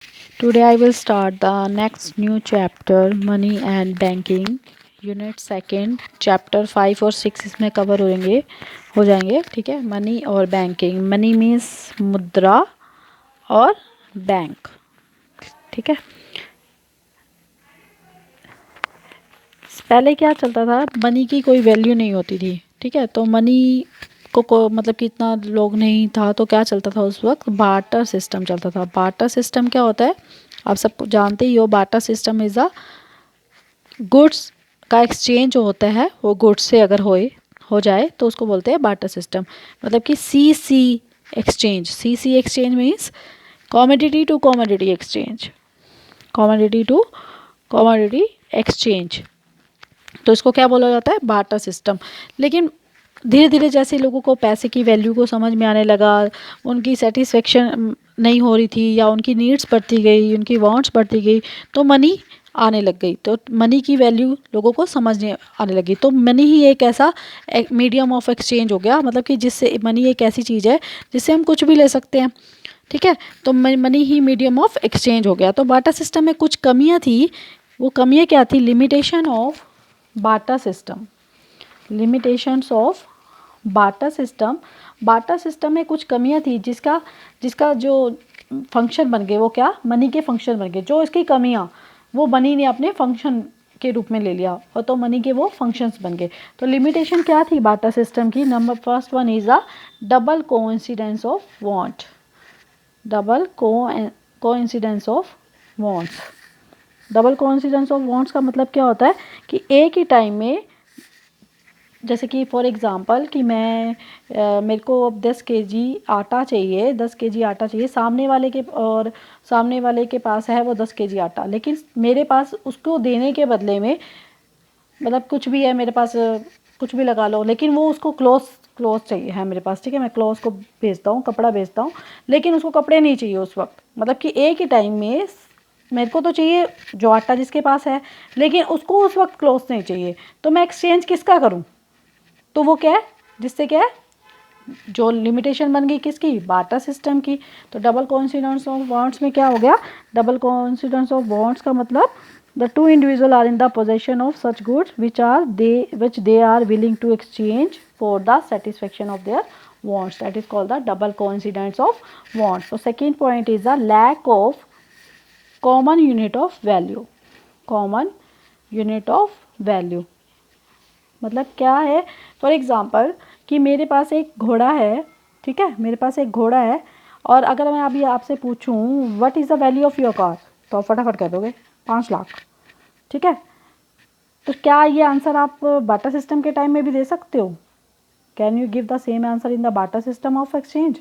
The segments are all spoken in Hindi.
Today I will start the next new chapter Money and Banking unit second chapter 5 और 6 इसमें कवर हो जाएंगे। ठीक है, मनी और बैंकिंग। मनी मीन्स मुद्रा और बैंक। ठीक है, पहले क्या चलता था, मनी की कोई वैल्यू नहीं होती थी। ठीक है, तो मनी को मतलब कि इतना लोग नहीं था, तो क्या चलता था उस वक्त, बार्टर सिस्टम चलता था। बार्टर सिस्टम क्या होता है, आप सब जानते ही हो। Barter system is a goods का एक्सचेंज जो होता है, वो गुड्स से अगर हो जाए तो उसको बोलते हैं बार्टर सिस्टम। मतलब कि C exchange. C exchange means commodity to commodity exchange. Commodity to commodity exchange, तो इसको क्या बोला जाता है, बार्टर सिस्टम। लेकिन धीरे धीरे जैसे लोगों को पैसे की वैल्यू को समझ में आने लगा, उनकी सेटिस्फेक्शन नहीं हो रही थी, या उनकी नीड्स बढ़ती गई, उनकी वांट्स बढ़ती गई, तो मनी आने लग गई। तो मनी की वैल्यू लोगों को समझने आने लगी। तो मनी ही एक ऐसा मीडियम ऑफ एक्सचेंज हो गया। मतलब कि जिससे मनी एक ऐसी चीज़ है जिससे हम कुछ भी ले सकते हैं। ठीक है, तो money he medium of exchange हो गया। तो बार्टर सिस्टम में कुछ कमियां थी। वो कमियां क्या थी, limitation of barter system. Limitations of barter system. Barter system में कुछ कमियां थी, जिसका जिसका जो फंक्शन बन गए, वो क्या, मनी के फंक्शन बन गए। जो इसकी कमियां, वो मनी ने अपने फंक्शन के रूप में ले लिया, और तो मनी के वो फंक्शंस बन गए। तो लिमिटेशन क्या थी बार्टर सिस्टम की, number first one is a double coincidence of want. Double coincidence of wants. Double coincidence of wants का मतलब क्या होता है कि एक ही टाइम में, जैसे कि फॉर एग्ज़ाम्पल कि मेरे को अब 10 kg आटा चाहिए, 10 kg आटा चाहिए। सामने वाले के पास है वो 10 kg आटा, लेकिन मेरे पास उसको देने के बदले में, मतलब कुछ भी है मेरे पास, कुछ भी लगा लो, लेकिन वो उसको क्लोथ चाहिए है मेरे पास। ठीक है, मैं क्लोथ को बेचता हूँ, कपड़ा बेचता हूँ, लेकिन उसको कपड़े नहीं चाहिए उस वक्त। मतलब कि एक ही टाइम में मेरे को तो चाहिए जो आटा जिसके पास है, लेकिन उसको उस वक्त क्लोथ नहीं चाहिए। तो मैं एक्सचेंज किसका करूँ, तो वो क्या है, जिससे क्या है, जो लिमिटेशन बन गई किसकी, बार्टर सिस्टम की। तो डबल कोइंसिडेंस ऑफ वांट्स में क्या हो गया, डबल कोइंसिडेंस ऑफ वांट्स का मतलब the two individual are in the possession of such goods which they are willing to exchange for the satisfaction of their wants, that is called the double coincidence of wants. So second point is the lack of common unit of value. Common unit of value मतलब क्या है, फॉर एग्ज़ाम्पल कि मेरे पास एक घोड़ा है। ठीक है, मेरे पास एक घोड़ा है, और अगर मैं अभी आपसे पूछूं what is the value of your car, तो आप फटाफट कह दोगे 5 लाख। ठीक है, तो क्या ये आंसर आप बाटा सिस्टम के टाइम में भी दे सकते हो? Can you give the same answer in the Bata system of exchange?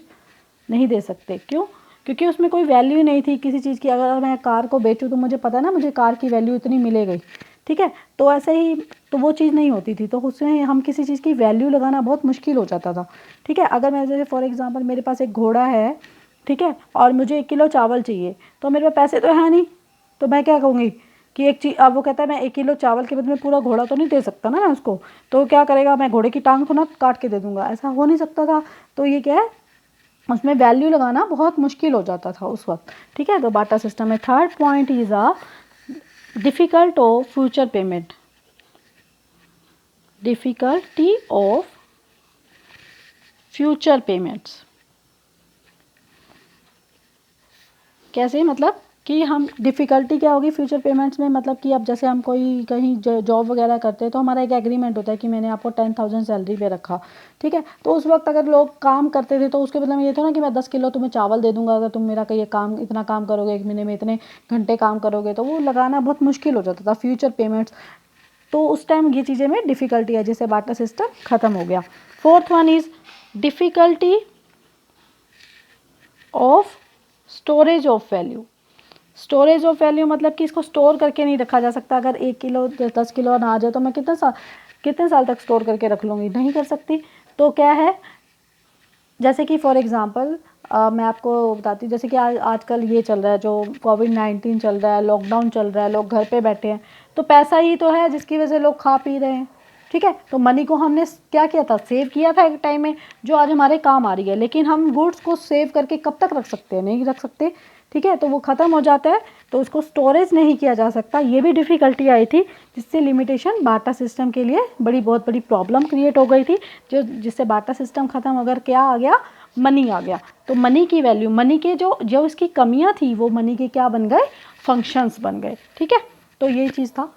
नहीं दे सकते। क्यों? क्योंकि उसमें कोई वैल्यू ही नहीं थी किसी चीज़ की। अगर मैं कार को बेचूँ तो मुझे पता है ना, मुझे कार की वैल्यू इतनी मिलेगी। ठीक है, तो ऐसे ही तो वो चीज़ नहीं होती थी, तो उसमें हम किसी चीज़ की वैल्यू लगाना बहुत मुश्किल हो जाता था। ठीक है, अगर मैं जैसे फॉर एग्जांपल मेरे पास एक घोड़ा है, ठीक है, और मुझे 1 किलो चावल चाहिए, तो मेरे पास पैसे तो है नहीं, तो मैं क्या कहूँगी कि एक चीज़, अब वो कहता है मैं 1 किलो चावल के बदले में पूरा घोड़ा तो नहीं दे सकता ना मैं उसको, तो क्या करेगा, मैं घोड़े की टांग तो ना काट के दे दूँगा, ऐसा हो नहीं सकता था। तो ये क्या है, उसमें वैल्यू लगाना बहुत मुश्किल हो जाता था उस वक्त। ठीक है, तो बाटा सिस्टम में third point is a difficult of future payment. Difficulty of future payments कैसे, मतलब कि हम डिफ़िकल्टी क्या होगी फ्यूचर पेमेंट्स में, मतलब कि अब जैसे हम कोई कहीं जॉब वगैरह करते हैं, तो हमारा एक एग्रीमेंट होता है कि मैंने आपको 10,000 सैलरी पे रखा। ठीक है, तो उस वक्त अगर लोग काम करते थे, तो उसके बदले में ये था ना कि मैं 10 किलो तुम्हें चावल दे दूंगा, अगर तुम मेरा ये काम इतना काम करोगे, 1 महीने में इतने घंटे काम करोगे, तो वो लगाना बहुत मुश्किल हो जाता था फ्यूचर पेमेंट्स। तो उस टाइम ये चीज़ें में डिफ़िकल्टी है, जिससे बाटा सिस्टम ख़त्म हो गया। Fourth one is difficulty of storage of value. Storage of value मतलब कि इसको स्टोर करके नहीं रखा जा सकता। अगर 1 किलो 10 किलो ना आ जाए, तो मैं कितने साल तक स्टोर करके रख लूँगी, नहीं कर सकती। तो क्या है, जैसे कि फॉर एग्ज़ाम्पल मैं आपको बताती हूँ, जैसे कि आजकल ये चल रहा है, जो कोविड-19 चल रहा है, लॉकडाउन चल रहा है, लोग घर पे बैठे हैं, तो पैसा ही तो है जिसकी वजह से लोग खा पी रहे हैं। ठीक है, तो मनी को हमने क्या किया था, सेव किया था एक टाइम में, जो आज हमारे काम आ रही है। लेकिन हम गुड्स को सेव करके कब तक रख सकते हैं, नहीं रख सकते। ठीक है, तो वो ख़त्म हो जाता है, तो उसको स्टोरेज नहीं किया जा सकता। ये भी डिफ़िकल्टी आई थी, जिससे लिमिटेशन बार्टर सिस्टम के लिए बहुत बड़ी प्रॉब्लम क्रिएट हो गई थी, जिससे बार्टर सिस्टम ख़त्म हो गया, क्या आ गया, मनी आ गया। तो मनी की वैल्यू, मनी के जो इसकी कमियां थी, वो मनी के क्या बन गए, फंक्शंस बन गए। ठीक है, तो ये चीज़ था।